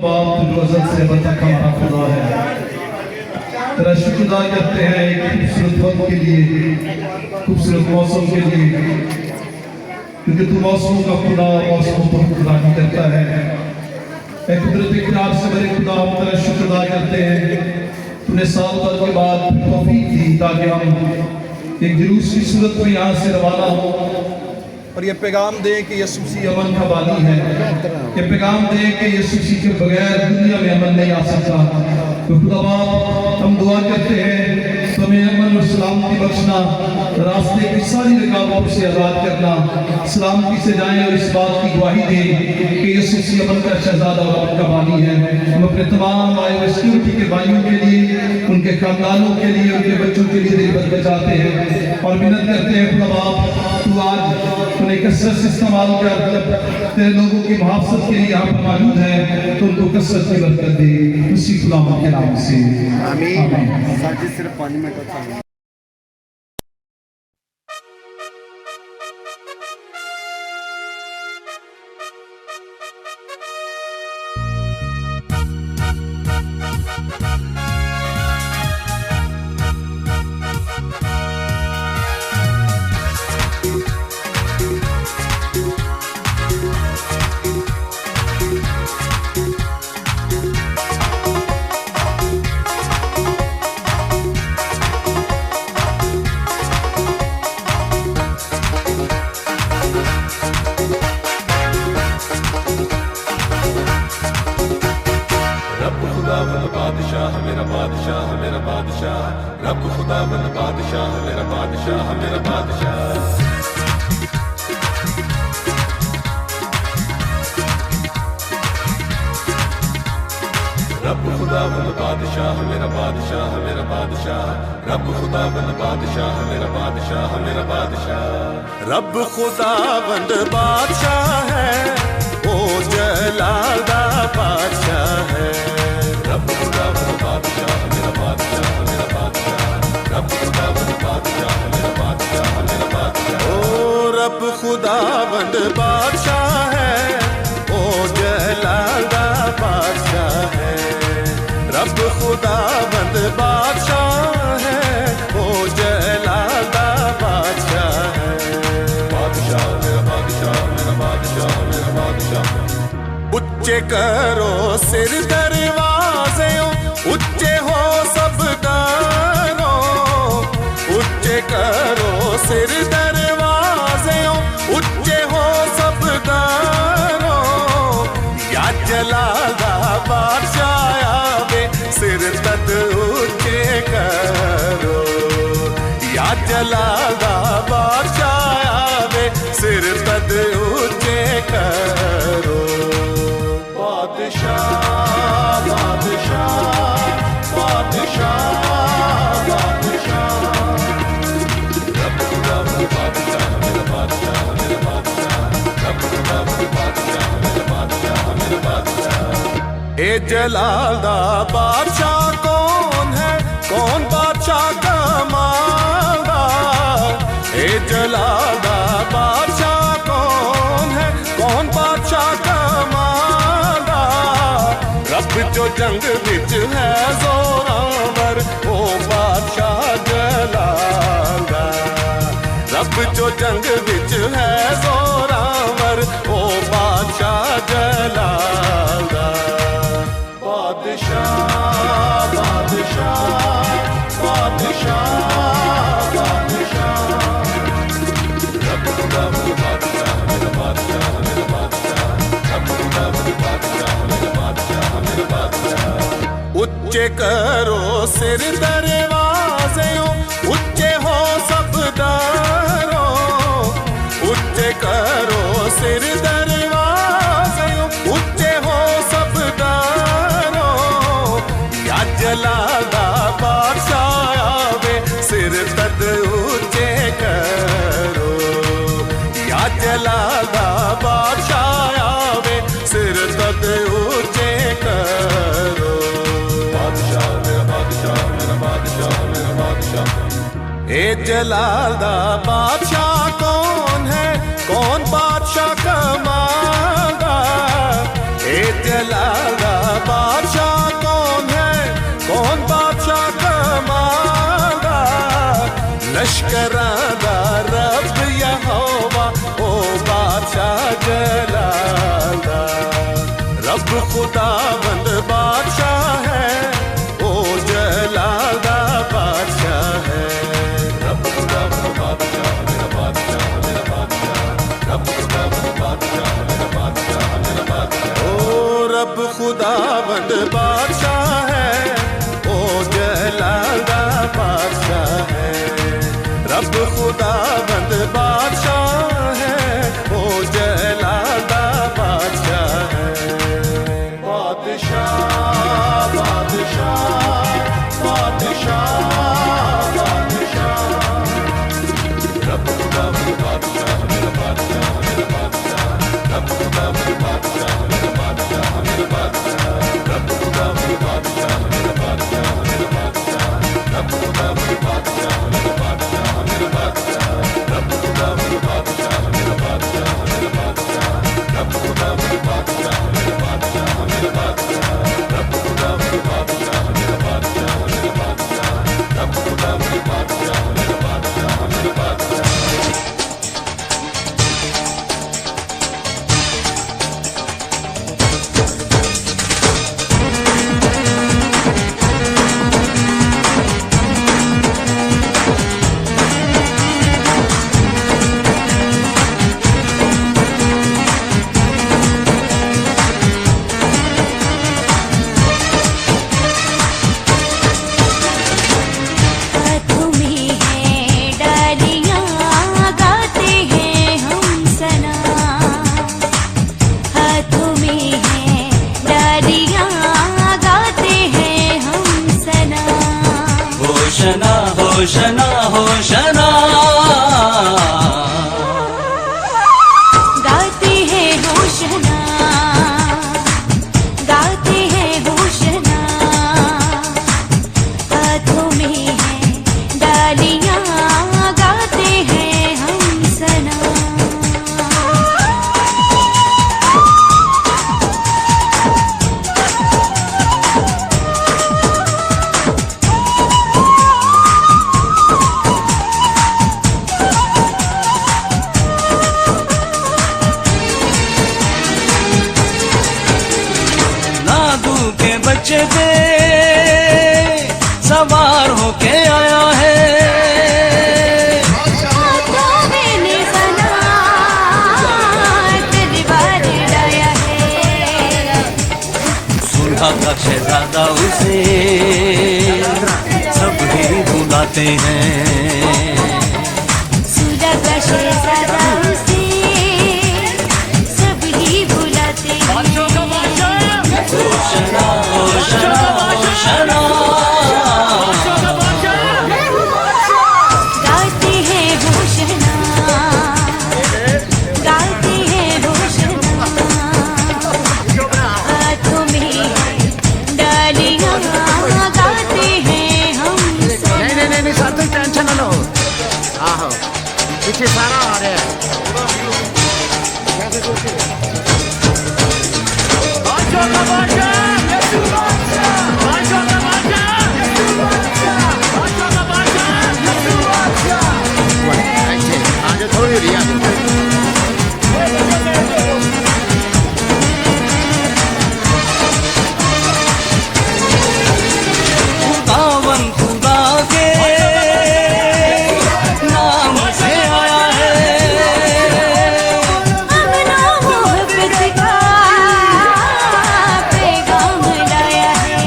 बाप तुझको अज़ल से अब तक हमारा खुदा है। तेरा शुक्र करते हैं एक खूबसूरत वक्त के लिए, खूबसूरत मौसम के लिए, क्योंकि तू मौसमों का खुदा, मौसमों पर खुदाई करता है। एक कुदरती प्यार से बड़े खुदा हम तेरा शुक्र अदा करते हैं। तूने साल भर के बाद तौफीक दी ताकि हम एक जुलूस की सूरत में यहाँ से रवाना हो और ये पैगाम दे कि यीशु मसीह अमन का बानी है। ये पैगाम दे कि यीशु मसीह के बगैर दुनिया में अमन नहीं आ सकता। तो खुदा बाप हम दुआ करते हैं हमें अमन और सलामती बख्शना, रास्ते की सारी रुकावटों से आज़ाद करना, सलामती से जाएं और इस बात की गवाही दें कि यीशु मसीह अमन का शहजादा और अमन का बानी है। हम अपने तमाम आए हुए सिक्योरिटी के भाइयों के लिए, उनके खानदानों के लिए, उनके बच्चों के लिए दिल बदल जाते हैं और विनती करते हैं खुदा बाप तू आज तूने कसरत से इस्तेमाल कर तेरे लोगों की मुहाफ़त के लिए यहाँ पर मौजूद है, तो उनको कसरत की बरकत दे उसी खुदा के नाम से आमीन। सिर्फ 5 मिनट का मेरा बादशाह, मेरा बादशाह, रब खुदावंद बादशाह, मेरा बादशाह, मेरा बादशाह। रब खुदावंद बादशाह, मेरा बादशाह, मेरा बादशाह, रब खुदावंद बादशाह, मेरा बादशाह, मेरा बादशाह। रब खुदावंद बादशाह है, ओ जलाल दा बादशाह है। रब खुदावंद बादशाह, मेरा बादशाह, मेरा बादशाह, रब खुदावंद बादशाह, मेरा बादशाह, मेरा बादशाह। ओ रब खुदावंद बादशाह है, ओ जलाल दा बादशाह है। रब खुदावंद बादशाह है, ओ जलाल दा बादशाह है। बादशाह मेरा बादशाह, मेरा बादशाह, मेरा बादशाह। उच्चे करो सिर दरवाजे, उच्चे हो सब दारों, उच्चे करो सिर दरवाजे, उच्चे हो सब दारों। या जलाल दा बादशाह आवे, सिर तद ऊंचे करो। या जलाल दा बादशाह आवे, सिर तद ऊंचे करो। बादशाह बादशाह बादशाह बादशाह, रब खुदावंद बादशाह, मेरा बादशाह, मेरा बादशाह, रब खुदावंद बादशाह, मेरा बादशाह, मेरा बादशाह। ए जलाल दा बादशाह कौन है, कौन बादशाह का मालदार। ए जलाल दा बादशाह कौन है, कौन बादशाह का मालदार। रब जो जंग विच है जोरावर, ओ बादशाह जलाल दा। रब जो जंग विच है जोरावर, ओ बादशाह जलाल दा। बादशाह बादशाह बादशाह बादशाह, रब खुदावंद बादशाह, मेरा बादशाह, मेरा बादशाह, रब खुदावंद बादशाह, मेरा बादशाह, मेरा बादशाह। उच्चे करो सिर दरवाजे, उच्चे हो सब दारों, उच्चे करो सिर दरवाजे, उच्चे हो सब दारों। या जलाल दा बादशाह आवे, सिर तद ऊंचे करो। या जलाल दा बादशाह आवे, सिर तद ऊंचे करो। बादशाह मेरा बादशाह, मेरा बादशाह, मेरा बादशाह। ए जलाल दा बादशाह कौन है, कौन बादशाह का मालदार। ए जलाल दा खुदावंद बादशाह है, ओ जलाल दा बादशाह है। रब खुदावंद बादशाह मेरा बादशाह मेरा बादशाह, रब खुदावंद बादशाह मेरा बादशाह मेरा बादशाह। ओ रब खुदावंद बादशाह है, ओ जलाल दा बादशाह है। रब खुदावंद बादशाह है, ओ जलाल दा बादशाह है। बादशाह बादशाह बादशाह बादशाह, रब खुदावंद बादशाह मेरा बादशाह मेरा बादशाह, रब खुदावंद बादशाह मेरा बादशाह मेरा बादशाह, रब खुदावंद बादशाह मेरा बादशाह मेरा बादशाह, रब खुदावंद बादशाह मेरा बादशाह मेरा बादशाह, रब खुदावंद बादशाह मेरा बादशाह मेरा बादशाह, रब खुदावंद बादशाह मेरा बादशाह मेरा बादशाह, रब खुदावंद बादशाह मेरा बादशाह मेरा बादशाह, रब खुदावंद बादशाह मेरा बादशाह मेरा बादशाह। होशना होशना गाते हैं होशना, गाते हैं होशना, हाथों में है डालियां, गाते हैं हम सना। बच्चे पे सवार होके आया है, सुलह का शहजादा उसे सब ही बुलाते हैं, सुलह का शहजादा उसे सब ही बुलाते हैं। होशना होशना होशना गाते हैं होशना, गाते हैं होशना, हाथों में डालियां, गाते हैं हम सना। नहीं साथ टेंशन ना लो, आहो पीछे सारा आ रहा है। थोड़ी रियाज खुदावन खुदा के नाम से आया है, अमना मोहब्बत का पैगाम लाया है।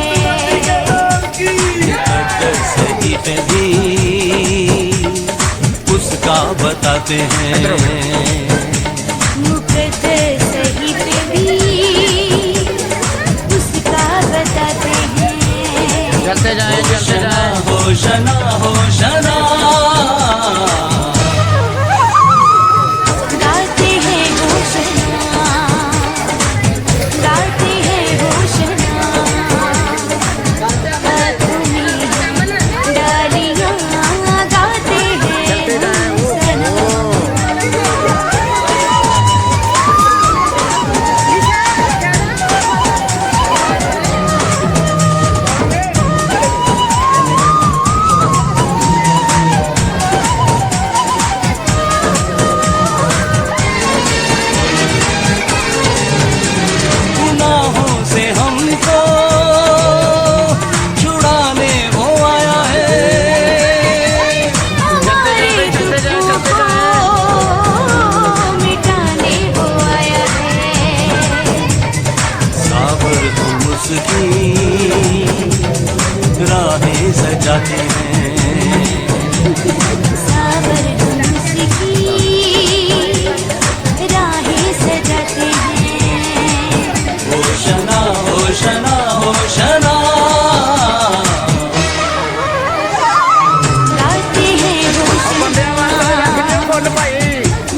सही भी उसका बताते हैं, मुकद्दर सही पे भी उसका बताते हैं। चलते जाए चलते जाए। होशना होशना गाते हैं होशना, गाते हैं होशना, हाथों में डालियां, गाते हैं हम सना। की राहें सजाते हैं सावर हंस की राहें सजाते हैं होशना होशना होशना गाते हैं होशना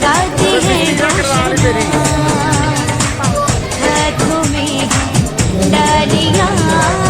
गाते हैं होशना हाथों में है डालियाँ